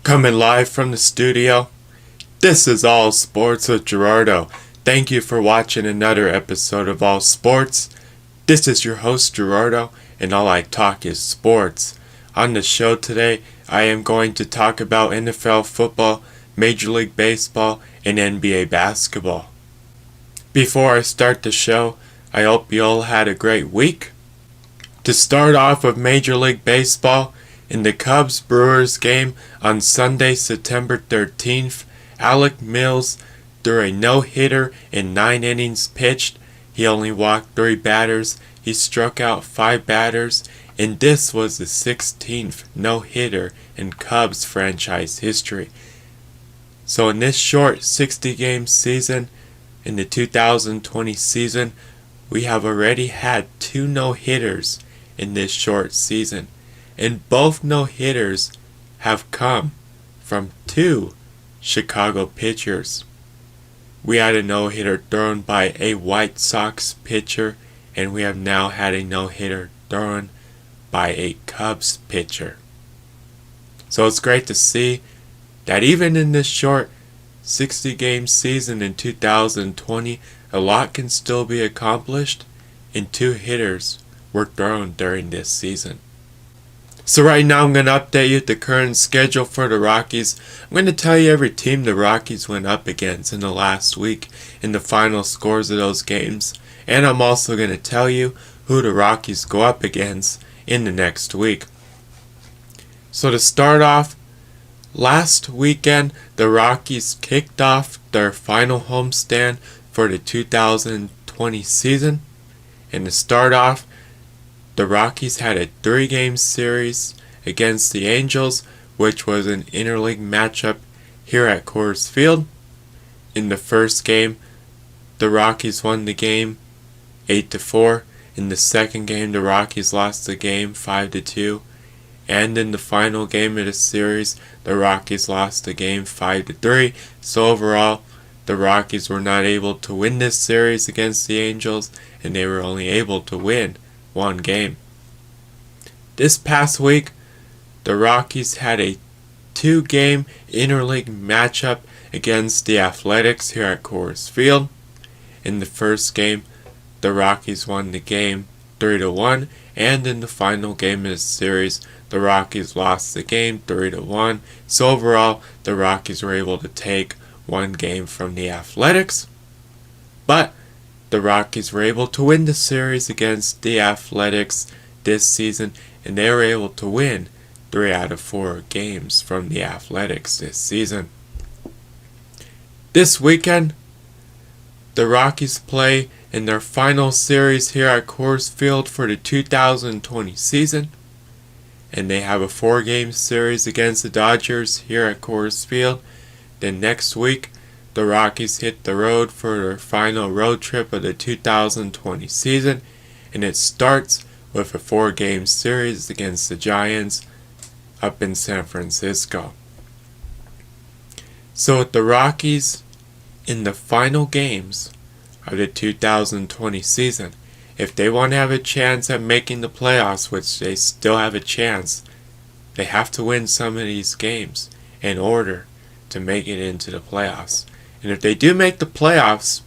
Coming live from the studio, this is All Sports with Gerardo. Thank you for watching another episode of All Sports. This is your host Gerardo, and all I talk is sports. On the show today, I am going to talk about NFL football, Major League Baseball, and NBA basketball. Before I start the show, I hope you all had a great week. To start off with Major League Baseball, in the Cubs-Brewers game on Sunday, September 13th, Alec Mills threw a no-hitter in 9 innings pitched. He only walked 3 batters. He struck out 5 batters, and this was the 16th no-hitter in Cubs franchise history. So in this short 60-game season, in the 2020 season, we have already had 2 no-hitters in this short season. And both no-hitters have come from 2 Chicago pitchers. We had a no-hitter thrown by a White Sox pitcher, and we have now had a no-hitter thrown by a Cubs pitcher. So it's great to see that even in this short 60-game season in 2020, a lot can still be accomplished, and 2 hitters were thrown during this season. So right now I'm going to update you with the current schedule for the Rockies. I'm going to tell you every team the Rockies went up against in the last week and the final scores of those games. And I'm also going to tell you who the Rockies go up against in the next week. So to start off, last weekend the Rockies kicked off their final homestand for the 2020 season. And to start off, the Rockies had a 3-game series against the Angels, which was an interleague matchup here at Coors Field. In the first game, the Rockies won the game 8-4. In the second game, the Rockies lost the game 5-2. And in the final game of the series, the Rockies lost the game 5-3. So overall, the Rockies were not able to win this series against the Angels, and they were only able to win 1 game. This past week, the Rockies had a 2-game interleague matchup against the Athletics here at Coors Field. In the first game, the Rockies won the game 3-1, and in the final game of the series, the Rockies lost the game 3-1. So overall, the Rockies were able to take 1 game from the Athletics, but the Rockies were able to win the series against the Athletics this season, and they were able to win 3 out of 4 games from the Athletics this season. This weekend, the Rockies play in their final series here at Coors Field for the 2020 season, and they have a 4-game series against the Dodgers here at Coors Field. Then next week, the Rockies hit the road for their final road trip of the 2020 season, and it starts with a 4-game series against the Giants up in San Francisco. So with the Rockies in the final games of the 2020 season, if they want to have a chance at making the playoffs, which they still have a chance, they have to win some of these games in order to make it into the playoffs. And if they do make the playoffs,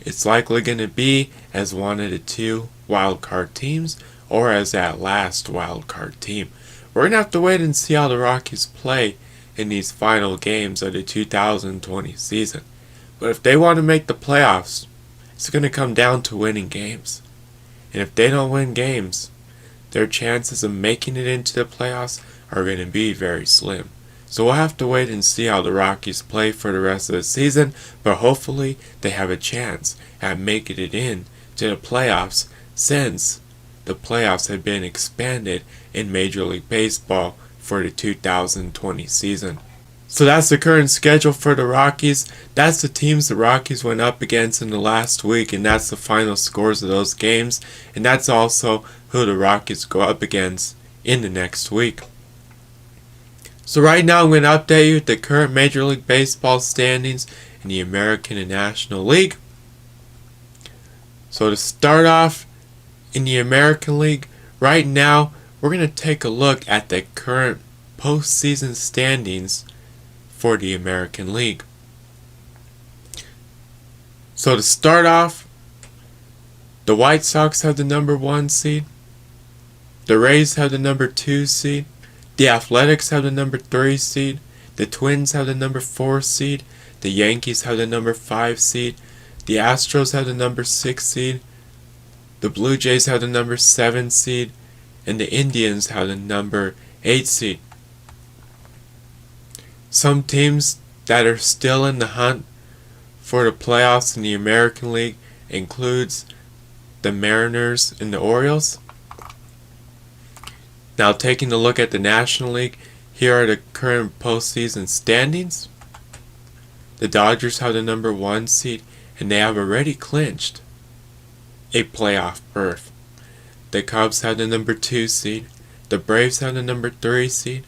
it's likely going to be as one of the 2 wildcard teams or as that last wildcard team. We're going to have to wait and see how the Rockies play in these final games of the 2020 season. But if they want to make the playoffs, it's going to come down to winning games. And if they don't win games, their chances of making it into the playoffs are going to be very slim. So we'll have to wait and see how the Rockies play for the rest of the season, but hopefully they have a chance at making it in to the playoffs, since the playoffs have been expanded in Major League Baseball for the 2020 season. So that's the current schedule for the Rockies. That's the teams the Rockies went up against in the last week, and that's the final scores of those games, and that's also who the Rockies go up against in the next week. So right now I'm going to update you with the current Major League Baseball standings in the American and National League. So to start off in the American League, right now we're going to take a look at the current postseason standings for the American League. So to start off, the White Sox have the number 1 seed. The Rays have the number 2 seed. The Athletics have the number 3 seed. The Twins have the number 4 seed. The Yankees have the number 5 seed. The Astros have the number 6 seed. The Blue Jays have the number 7 seed. And the Indians have the number 8 seed. Some teams that are still in the hunt for the playoffs in the American League includes the Mariners and the Orioles. Now taking a look at the National League, here are the current postseason standings. The Dodgers have the number 1 seed and they have already clinched a playoff berth. The Cubs have the number 2 seed. The Braves have the number 3 seed.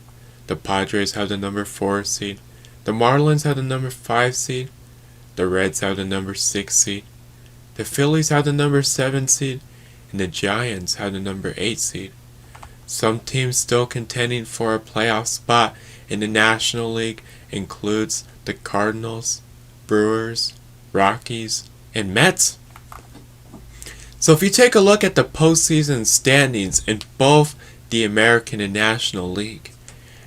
The Padres have the number 4 seed. The Marlins have the number 5 seed. The Reds have the number 6 seed. The Phillies have the number 7 seed. And the Giants have the number 8 seed. Some teams still contending for a playoff spot in the National League includes the Cardinals, Brewers, Rockies, and Mets. So if you take a look at the postseason standings in both the American and National League,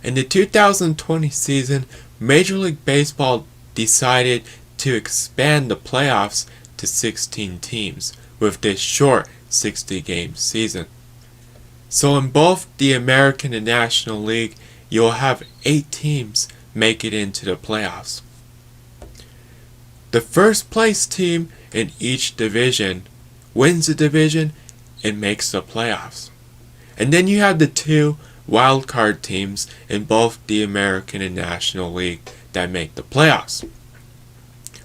in the 2020 season, Major League Baseball decided to expand the playoffs to 16 teams with this short 60-game season. So in both the American and National League, you'll have 8 teams make it into the playoffs. The first place team in each division wins the division and makes the playoffs. And then you have the 2 wildcard teams in both the American and National League that make the playoffs.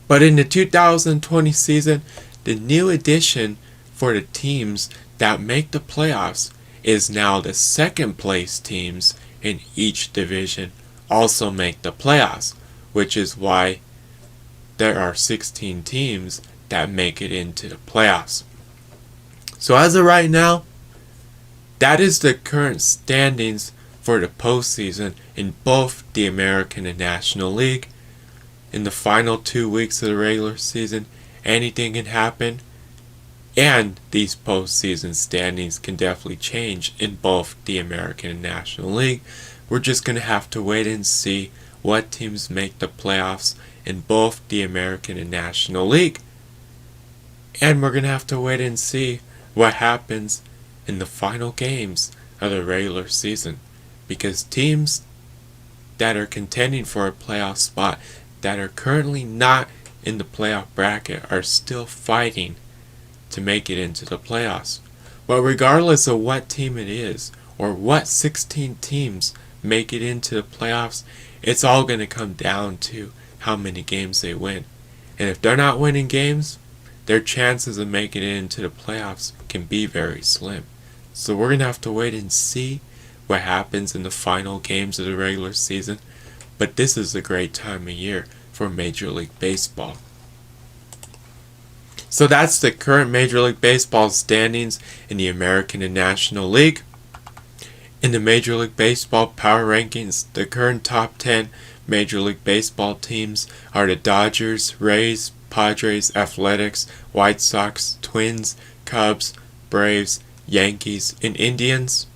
But in the 2020 season, the new addition for the teams that make the playoffs is now the second place teams in each division also make the playoffs, which is why there are 16 teams that make it into the playoffs. So as of right now, that is the current standings for the postseason in both the American and National League. In the final 2 weeks of the regular season, anything can happen, and these postseason standings can definitely change in both the American and National League. We're just going to have to wait and see what teams make the playoffs in both the American and National League. And we're going to have to wait and see what happens in the final games of the regular season. Because teams that are contending for a playoff spot that are currently not in the playoff bracket are still fighting to make it into the playoffs. But regardless of what team it is, or what 16 teams make it into the playoffs, it's all going to come down to how many games they win. And if they're not winning games, their chances of making it into the playoffs can be very slim. So we're going to have to wait and see what happens in the final games of the regular season. But this is a great time of year for Major League Baseball. So that's the current Major League Baseball standings in the American and National League. In the Major League Baseball Power Rankings, the current top 10 Major League Baseball teams are the Dodgers, Rays, Padres, Athletics, White Sox, Twins, Cubs, Braves, Yankees, and Indians.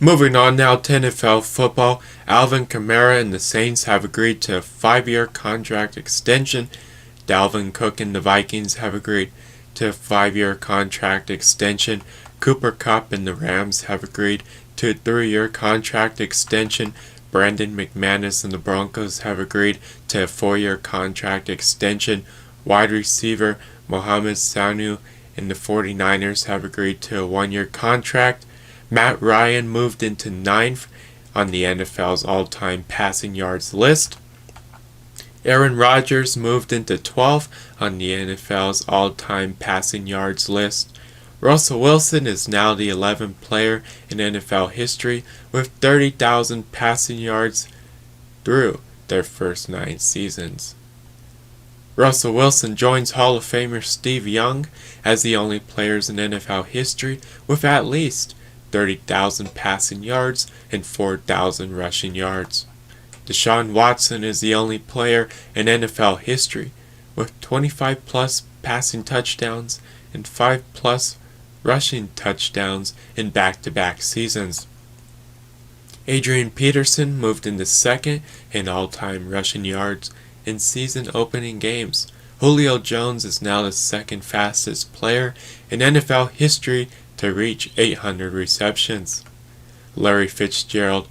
Moving on now to NFL football, Alvin Kamara and the Saints have agreed to a 5-year contract extension. Dalvin Cook and the Vikings have agreed to a 5-year contract extension. Cooper Kupp and the Rams have agreed to a 3-year contract extension. Brandon McManus and the Broncos have agreed to a 4-year contract extension. Wide receiver Mohamed Sanu and the 49ers have agreed to a 1-year contract. Matt Ryan moved into 9th on the NFL's all-time passing yards list. Aaron Rodgers moved into 12th on the NFL's all-time passing yards list. Russell Wilson is now the 11th player in NFL history with 30,000 passing yards through their first 9 seasons. Russell Wilson joins Hall of Famer Steve Young as the only players in NFL history with at least 30,000 passing yards and 4,000 rushing yards. Deshaun Watson is the only player in NFL history with 25-plus passing touchdowns and 5-plus rushing touchdowns in back-to-back seasons. Adrian Peterson moved into second in all-time rushing yards in season-opening games. Julio Jones is now the second fastest player in NFL history to reach 800 receptions. Larry Fitzgerald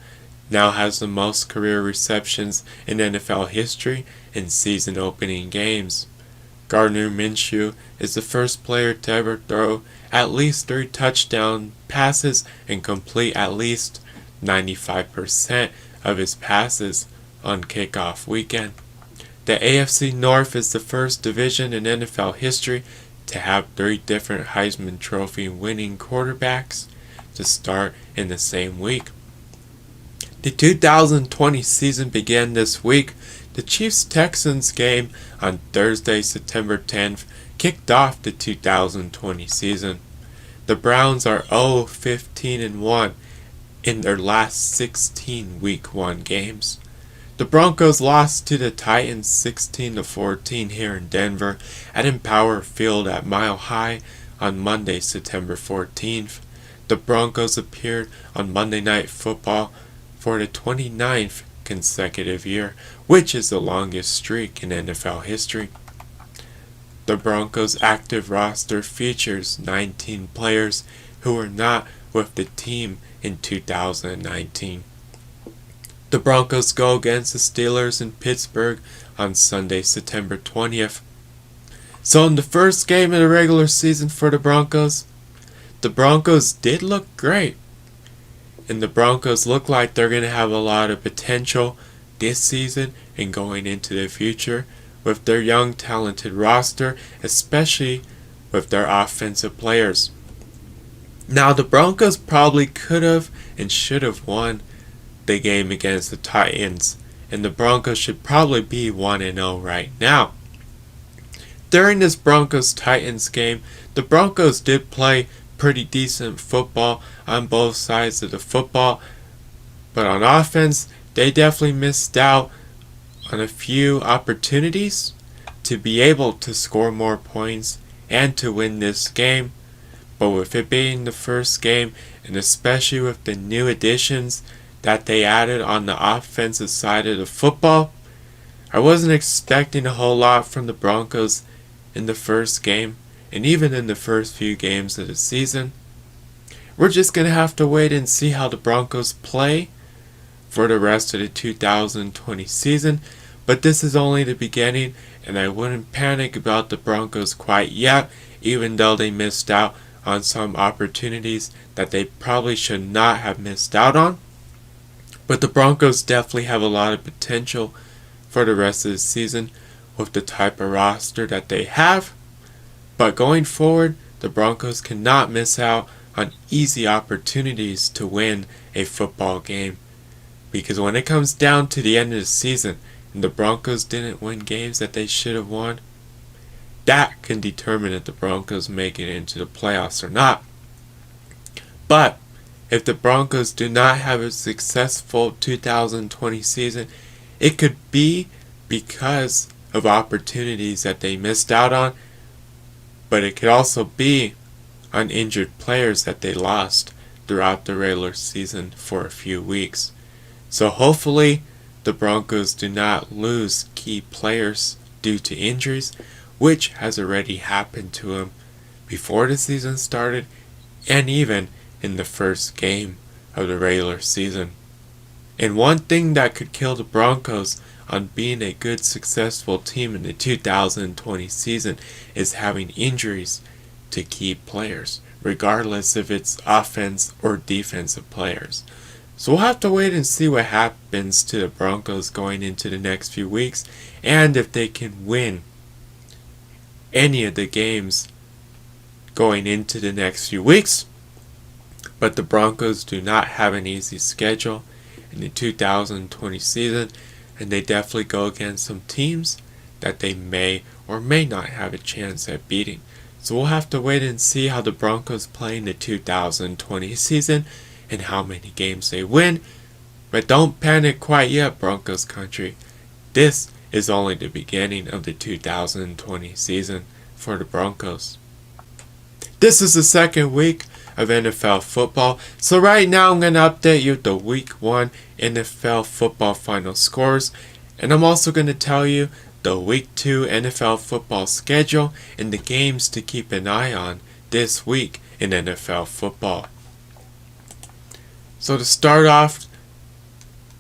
now has the most career receptions in NFL history in season-opening games. Gardner Minshew is the first player to ever throw at least 3 touchdown passes and complete at least 95% of his passes on kickoff weekend. The AFC North is the first division in NFL history to have 3 different Heisman Trophy winning quarterbacks to start in the same week. The 2020 season began this week. The Chiefs-Texans game on Thursday, September 10th, kicked off the 2020 season. The Browns are 0-15-1 in their last 16 Week 1 games. The Broncos lost to the Titans 16-14 here in Denver at Empower Field at Mile High on Monday, September 14th. The Broncos appeared on Monday Night Football for the 29th consecutive year, which is the longest streak in NFL history. The Broncos' active roster features 19 players who were not with the team in 2019. The Broncos go against the Steelers in Pittsburgh on Sunday, September 20th. So in the first game of the regular season for the Broncos did look great. And the Broncos look like they're going to have a lot of potential this season and going into the future with their young, talented roster, especially with their offensive players. Now, the Broncos probably could have and should have won the game against the Titans, and the Broncos should probably be 1-0 right now. During this Broncos-Titans game, the Broncos did play pretty decent football on both sides of the football, but on offense, they definitely missed out on a few opportunities to be able to score more points and to win this game. But with it being the first game, and especially with the new additions that they added on the offensive side of the football, I wasn't expecting a whole lot from the Broncos in the first game, and even in the first few games of the season. We're just going to have to wait and see how the Broncos play for the rest of the 2020 season, but this is only the beginning, and I wouldn't panic about the Broncos quite yet, even though they missed out on some opportunities that they probably should not have missed out on. But the Broncos definitely have a lot of potential for the rest of the season with the type of roster that they have. But going forward, the Broncos cannot miss out on easy opportunities to win a football game. Because when it comes down to the end of the season and the Broncos didn't win games that they should have won, that can determine if the Broncos make it into the playoffs or not. But if the Broncos do not have a successful 2020 season, it could be because of opportunities that they missed out on, but it could also be on injured players that they lost throughout the regular season for a few weeks. So hopefully the Broncos do not lose key players due to injuries, which has already happened to them before the season started and even in the first game of the regular season. And one thing that could kill the Broncos on being a good, successful team in the 2020 season is having injuries to key players, regardless if it's offense or defensive players. So we'll have to wait and see what happens to the Broncos going into the next few weeks, and if they can win any of the games going into the next few weeks. But the Broncos do not have an easy schedule in the 2020 season, and they definitely go against some teams that they may or may not have a chance at beating. So we'll have to wait and see how the Broncos play in the 2020 season and how many games they win. But don't panic quite yet, Broncos country. This is only the beginning of the 2020 season for the Broncos. This is the second week of NFL football. So right now I'm going to update you the Week 1 NFL football final scores. And I'm also going to tell you the Week 2 NFL football schedule and the games to keep an eye on this week in NFL football. So to start off,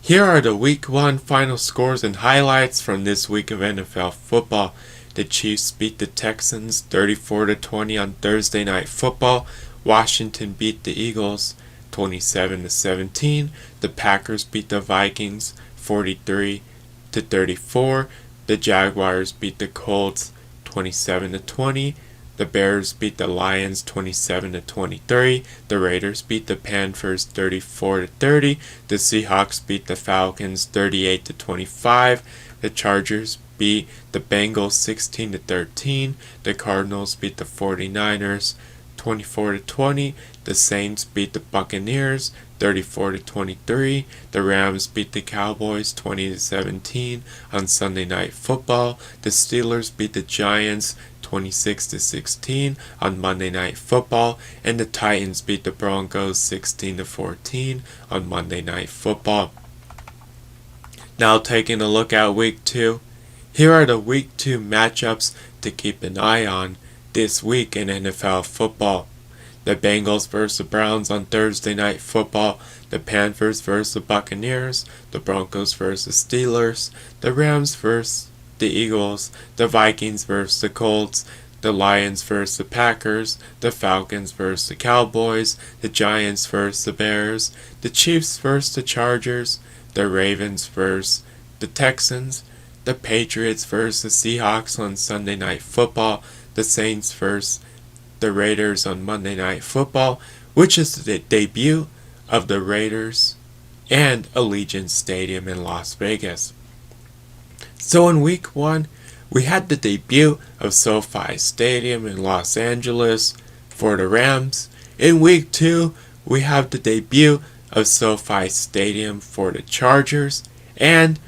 here are the Week 1 final scores and highlights from this week of NFL football. The Chiefs beat the Texans 34-20 on Thursday Night Football. Washington beat the Eagles 27-17. The Packers beat the Vikings 43-34. The Jaguars beat the Colts 27-20. The Bears beat the Lions 27-23. The Raiders beat the Panthers 34-30. The Seahawks beat the Falcons 38-25. The Chargers beat the Bengals 16-13. The Cardinals beat the 49ers 24-20. The Saints beat the Buccaneers 34-23. The Rams beat the Cowboys 20-17 on Sunday Night Football. The Steelers beat the Giants 26-16 on Monday Night Football, and the Titans beat the Broncos 16-14 on Monday Night Football. Now taking a look at Week 2, here are the Week 2 matchups to keep an eye on this week in NFL football. The Bengals vs. the Browns on Thursday Night Football, the Panthers vs. the Buccaneers, the Broncos vs. the Steelers, the Rams vs. the Eagles, the Vikings vs. the Colts, the Lions vs. the Packers, the Falcons vs. the Cowboys, the Giants vs. the Bears, the Chiefs vs. the Chargers, the Ravens vs. the Texans, the Patriots vs. the Seahawks on Sunday Night Football, the Saints vs. the Raiders on Monday Night Football, which is the debut of the Raiders and Allegiant Stadium in Las Vegas. So in Week 1, we had the debut of SoFi Stadium in Los Angeles for the Rams. In Week 2, we have the debut of SoFi Stadium for the Chargers. And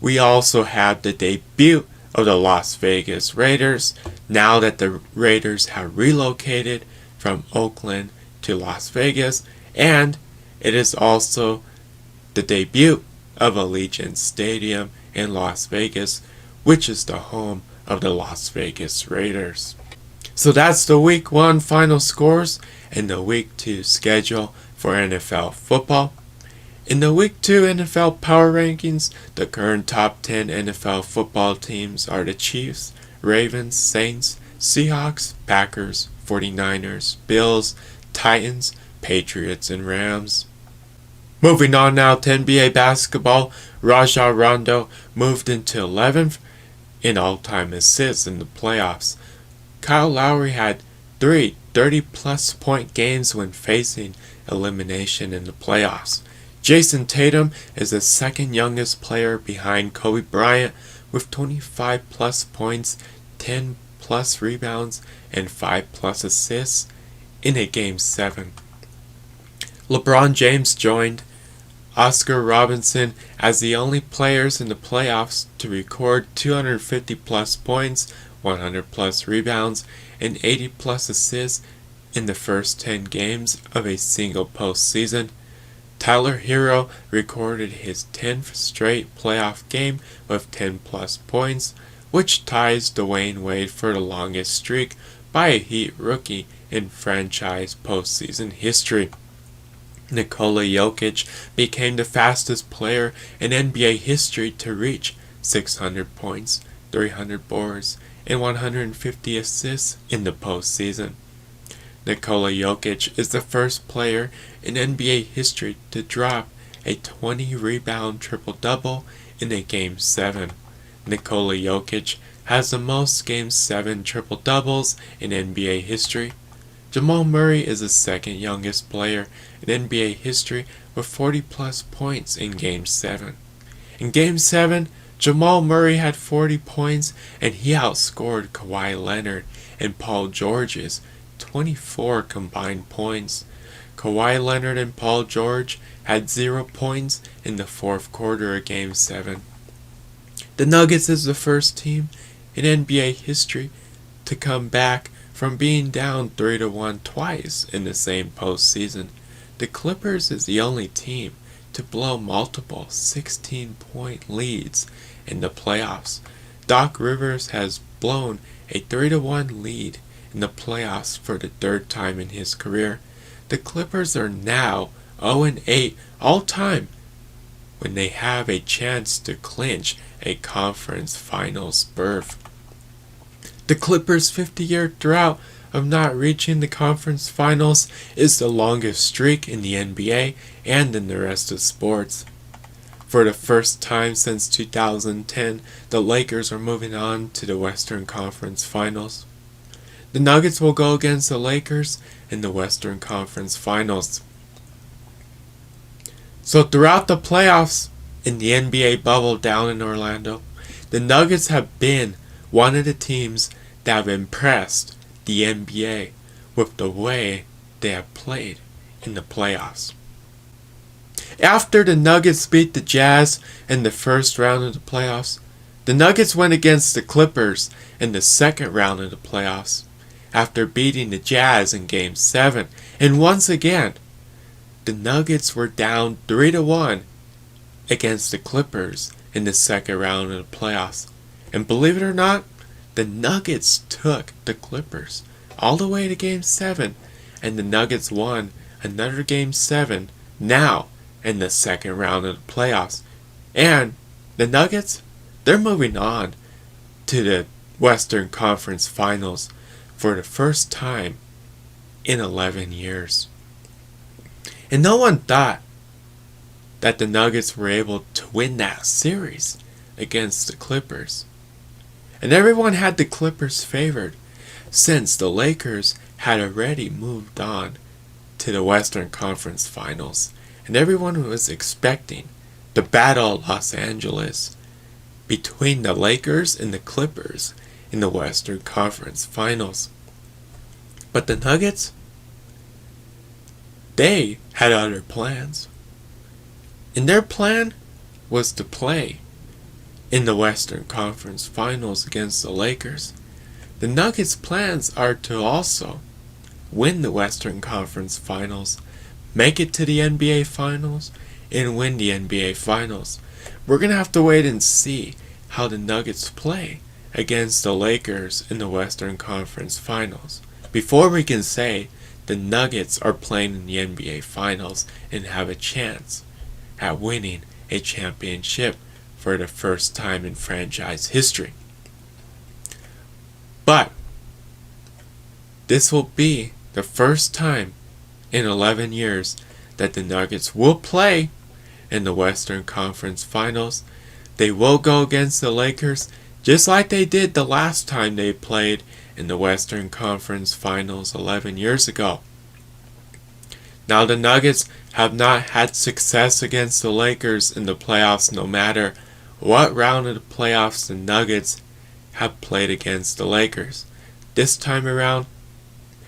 we also have the debut of the Las Vegas Raiders, now that the Raiders have relocated from Oakland to Las Vegas. And it is also the debut of Allegiant Stadium in Las Vegas, which is the home of the Las Vegas Raiders. So that's the Week 1 final scores and the Week 2 schedule for NFL football. In the Week 2 NFL Power Rankings, the current top 10 NFL football teams are the Chiefs, Ravens, Saints, Seahawks, Packers, 49ers, Bills, Titans, Patriots, and Rams. Moving on now to NBA basketball, Rajon Rondo moved into 11th in all-time assists in the playoffs. Kyle Lowry had 3 30-plus point games when facing elimination in the playoffs. Jason Tatum is the second youngest player behind Kobe Bryant with 25-plus points, 10-plus rebounds, and 5-plus assists in a Game 7. LeBron James joined Oscar Robertson as the only players in the playoffs to record 250-plus points, 100-plus rebounds, and 80-plus assists in the first 10 games of a single postseason. Tyler Hero recorded his 10th straight playoff game with 10-plus points, which ties Dwayne Wade for the longest streak by a Heat rookie in franchise postseason history. Nikola Jokic became the fastest player in NBA history to reach 600 points, 300 boards, and 150 assists in the postseason. Nikola Jokic is the first player in NBA history to drop a 20-rebound triple-double in a Game 7. Nikola Jokic has the most Game 7 triple-doubles in NBA history. Jamal Murray is the second youngest player in NBA history with 40-plus points in Game 7. In Game 7, Jamal Murray had 40 points, and he outscored Kawhi Leonard and Paul George's 24 combined points. Kawhi Leonard and Paul George had 0 points in the fourth quarter of Game 7. The Nuggets is the first team in NBA history to come back from being down 3-1 twice in the same postseason. The Clippers is the only team to blow multiple 16-point leads in the playoffs. Doc Rivers has blown a 3-1 lead in the playoffs for the third time in his career. The Clippers are now 0-8 all-time when they have a chance to clinch a conference finals berth. The Clippers' 50-year drought of not reaching the conference finals is the longest streak in the NBA and in the rest of sports. For the first time since 2010, the Lakers are moving on to the Western Conference Finals. The Nuggets will go against the Lakers in the Western Conference Finals. So throughout the playoffs in the NBA bubble down in Orlando, the Nuggets have been one of the teams that have impressed the NBA with the way they have played in the playoffs. After the Nuggets beat the Jazz in the first round of the playoffs, the Nuggets went against the Clippers in the second round of the playoffs after beating the Jazz in Game 7. And once again, the Nuggets were down 3-1 against the Clippers in the second round of the playoffs. And believe it or not, the Nuggets took the Clippers all the way to Game 7, and the Nuggets won another Game 7 now in the second round of the playoffs. And the Nuggets, they're moving on to the Western Conference Finals for the first time in 11 years. And no one thought that the Nuggets were able to win that series against the Clippers. And everyone had the Clippers favored since the Lakers had already moved on to the Western Conference Finals. And everyone was expecting the Battle of Los Angeles between the Lakers and the Clippers in the Western Conference Finals. But the Nuggets, they had other plans. And their plan was to play in the Western Conference Finals against the Lakers. The Nuggets' plans are to also win the Western Conference Finals, make it to the NBA Finals, and win the NBA Finals. We're going to have to wait and see how the Nuggets play against the Lakers in the Western Conference Finals before we can say the Nuggets are playing in the NBA Finals and have a chance at winning a championship for the first time in franchise history. But this will be the first time in 11 years that the Nuggets will play in the Western Conference Finals. They will go against the Lakers just like they did the last time they played in the Western Conference Finals 11 years ago. Now the Nuggets have not had success against the Lakers in the playoffs no matter what round of the playoffs the Nuggets have played against the Lakers. This time around,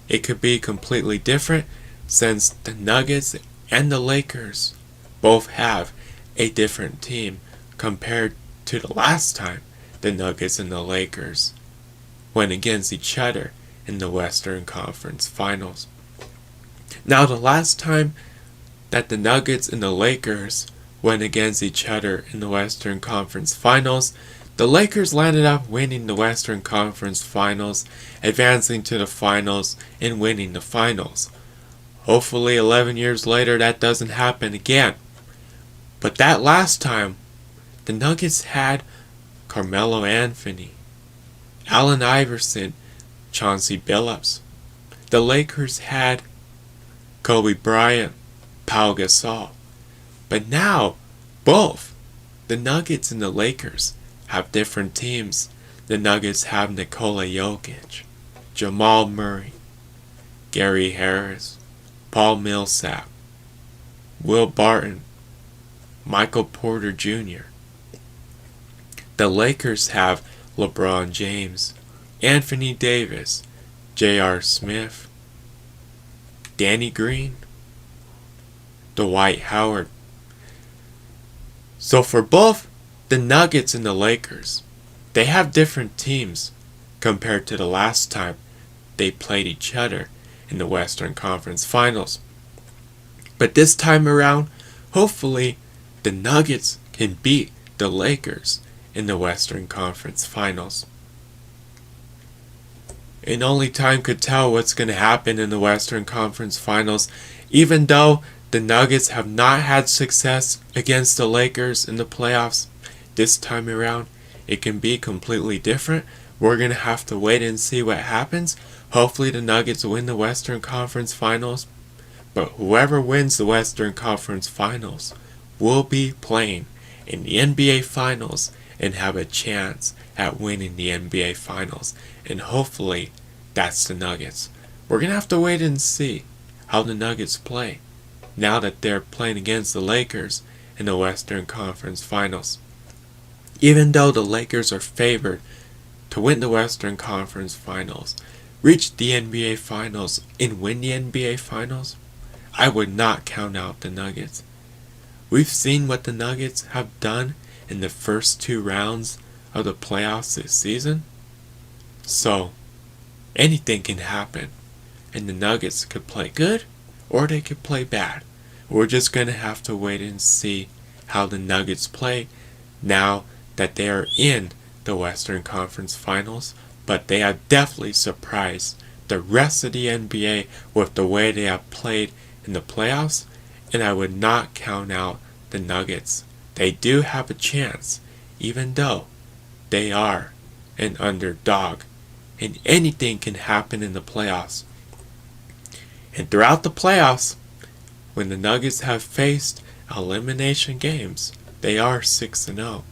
it could be completely different since the Nuggets and the Lakers both have a different team compared to the last time the Nuggets and the Lakers went against each other in the Western Conference Finals. Now, the last time that the Nuggets and the Lakers went against each other in the Western Conference Finals, the Lakers landed up winning the Western Conference Finals, advancing to the finals, and winning the finals. Hopefully 11 years later that doesn't happen again. But that last time, the Nuggets had Carmelo Anthony, Allen Iverson, Chauncey Billups. The Lakers had Kobe Bryant, Pau Gasol. But now, both the Nuggets and the Lakers have different teams. The Nuggets have Nikola Jokic, Jamal Murray, Gary Harris, Paul Millsap, Will Barton, Michael Porter Jr. The Lakers have LeBron James, Anthony Davis, J.R. Smith, Danny Green, Dwight Howard. So for both the Nuggets and the Lakers, they have different teams compared to the last time they played each other in the Western Conference Finals. But this time around, hopefully the Nuggets can beat the Lakers in the Western Conference Finals. And only time could tell what's going to happen in the Western Conference Finals, even though the Nuggets have not had success against the Lakers in the playoffs. This time around, it can be completely different. We're going to have to wait and see what happens. Hopefully the Nuggets win the Western Conference Finals. But whoever wins the Western Conference Finals will be playing in the NBA Finals and have a chance at winning the NBA Finals. And hopefully that's the Nuggets. We're going to have to wait and see how the Nuggets play now that they're playing against the Lakers in the Western Conference Finals. Even though the Lakers are favored to win the Western Conference Finals, reach the NBA Finals, and win the NBA Finals, I would not count out the Nuggets. We've seen what the Nuggets have done in the first 2 rounds of the playoffs this season. So, anything can happen. And the Nuggets could play good, or they could play bad. We're just going to have to wait and see how the Nuggets play now that they are in the Western Conference Finals. But they have definitely surprised the rest of the NBA with the way they have played in the playoffs. And I would not count out the Nuggets. They do have a chance, even though they are an underdog. And anything can happen in the playoffs. And throughout the playoffs, when the Nuggets have faced elimination games, they are 6-0.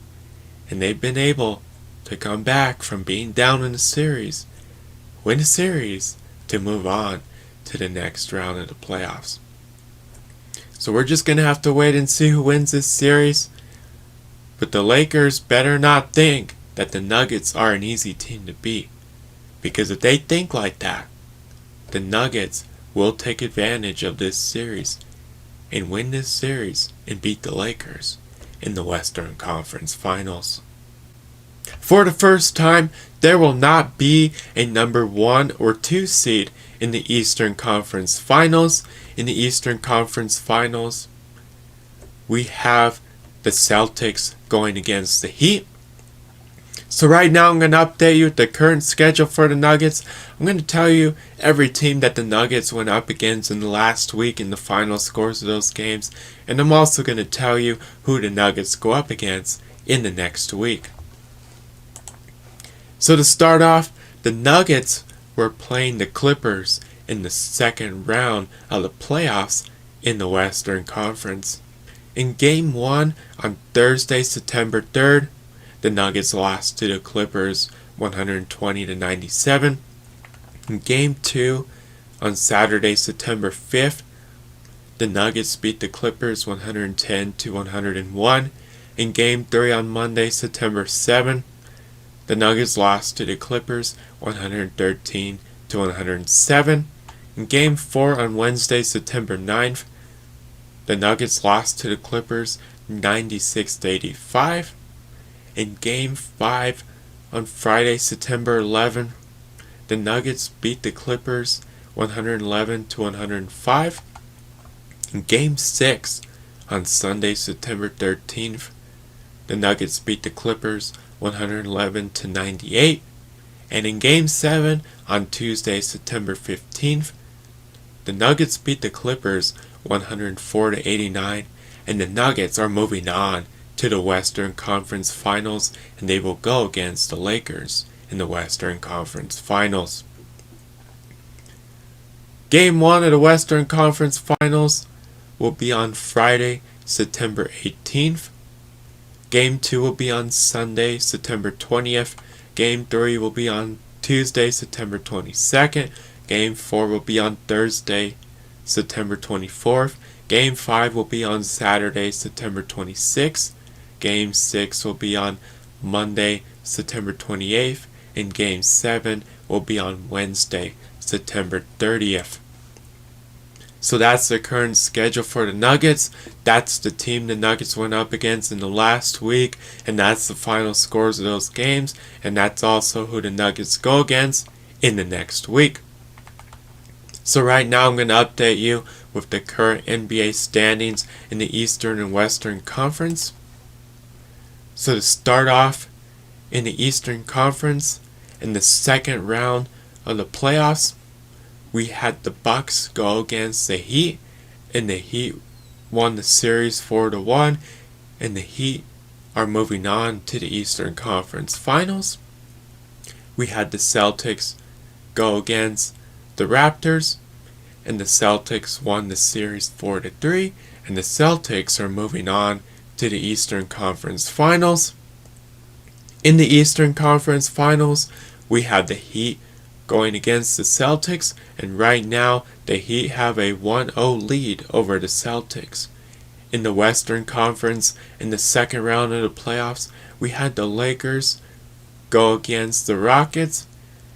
And they've been able to come back from being down in a series, win a series, to move on to the next round of the playoffs. So we're just going to have to wait and see who wins this series. But the Lakers better not think that the Nuggets are an easy team to beat. Because if they think like that, the Nuggets will take advantage of this series and win this series and beat the Lakers in the Western Conference Finals. For the first time, there will not be a number 1 or 2 seed in the Eastern Conference Finals. In the Eastern Conference Finals, we have the Celtics going against the Heat. So right now I'm going to update you with the current schedule for the Nuggets. I'm going to tell you every team that the Nuggets went up against in the last week and the final scores of those games. And I'm also going to tell you who the Nuggets go up against in the next week. So to start off, the Nuggets were playing the Clippers in the second round of the playoffs in the Western Conference. In Game 1 on Thursday, September 3rd, the Nuggets lost to the Clippers 120-97. In Game 2 on Saturday, September 5th, the Nuggets beat the Clippers 110-101. In Game 3 on Monday, September 7th, the Nuggets lost to the Clippers 113-107. In Game 4 on Wednesday, September 9th, the Nuggets lost to the Clippers 96-85. In Game 5 on Friday, September 11th, the Nuggets beat the Clippers 111-105. In Game 6 on Sunday, September 13th, the Nuggets beat the Clippers 111-98. And in Game 7 on Tuesday, September 15th, the Nuggets beat the Clippers 104-89. And the Nuggets are moving on to the Western Conference Finals, and they will go against the Lakers in the Western Conference Finals. Game 1 of the Western Conference Finals will be on Friday, September 18th. Game 2 will be on Sunday, September 20th. Game 3 will be on Tuesday, September 22nd. Game 4 will be on Thursday, September 24th. Game 5 will be on Saturday, September 26th. Game 6 will be on Monday, September 28th, and Game 7 will be on Wednesday, September 30th. So that's the current schedule for the Nuggets. That's the team the Nuggets went up against in the last week, and that's the final scores of those games, and that's also who the Nuggets go against in the next week. So right now I'm going to update you with the current NBA standings in the Eastern and Western Conference. So to start off, in the Eastern Conference, in the second round of the playoffs, we had the Bucks go against the Heat, and the Heat won the series 4-1, and the Heat are moving on to the Eastern Conference Finals. We had the Celtics go against the Raptors, and the Celtics won the series 4-3, and the Celtics are moving on to the Eastern Conference Finals. In the Eastern Conference Finals, we had the Heat going against the Celtics, and right now the Heat have a 1-0 lead over the Celtics. In the Western Conference, in the second round of the playoffs, we had the Lakers go against the Rockets,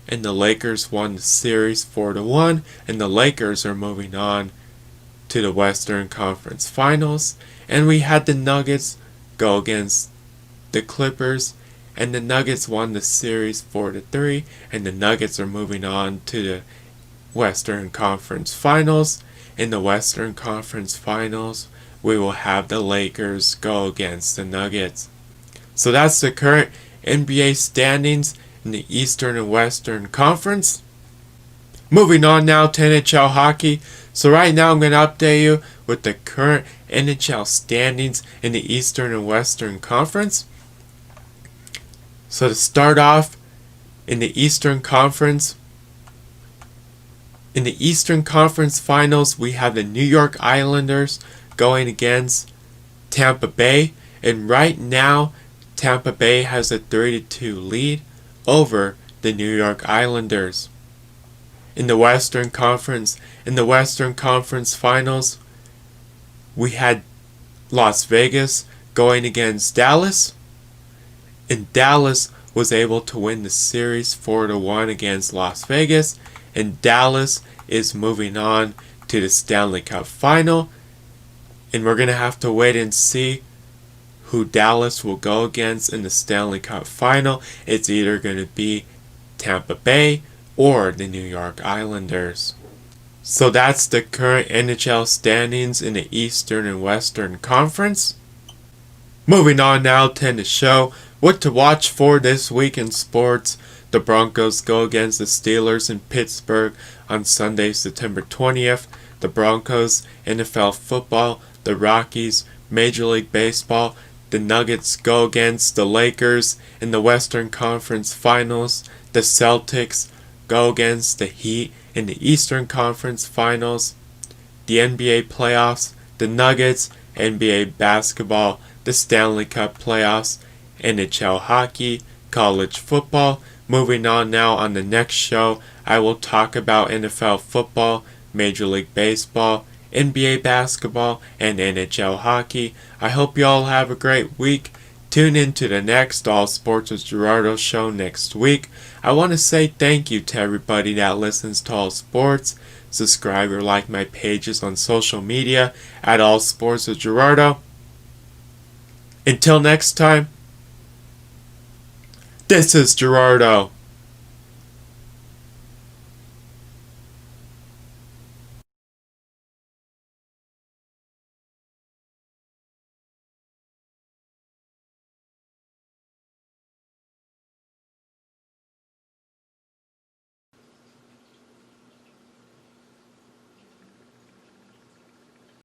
and the Lakers won the series 4-1, and the Lakers are moving on to the Western Conference Finals. And we had the Nuggets go against the Clippers, and the Nuggets won the series 4-3, and the Nuggets are moving on to the Western Conference Finals. In the Western Conference Finals, we will have the Lakers go against the Nuggets. So that's the current NBA standings in the Eastern and Western Conference. Moving on now to NHL hockey. So right now I'm going to update you with the current NHL standings in the Eastern and Western Conference. So to start off, in the Eastern Conference Finals, we have the New York Islanders going against Tampa Bay. And right now, Tampa Bay has a 3-2 lead over the New York Islanders. In the Western Conference Finals, we had Las Vegas going against Dallas, and Dallas was able to win the series 4-1 against Las Vegas, and Dallas is moving on to the Stanley Cup Final, and we're going to have to wait and see who Dallas will go against in the Stanley Cup Final. It's either going to be Tampa Bay or the New York Islanders. So that's the current NHL standings in the Eastern and Western Conference. Moving on now to the show. What to watch for this week in sports. The Broncos go against the Steelers in Pittsburgh on Sunday, September 20th. The Broncos, NFL football. The Rockies, Major League Baseball. The Nuggets go against the Lakers in the Western Conference Finals. The Celtics go against the Heat in the Eastern Conference Finals. The NBA playoffs. The Nuggets, NBA basketball. The Stanley Cup playoffs. NHL hockey, college football. Moving on now, on the next show, I will talk about NFL football, Major League Baseball, NBA basketball, and NHL hockey. I hope you all have a great week. Tune in to the next All Sports with Gerardo show next week. I want to say thank you to everybody that listens to All Sports. Subscribe or like my pages on social media at All Sports with Gerardo. Until next time, this is Gerardo.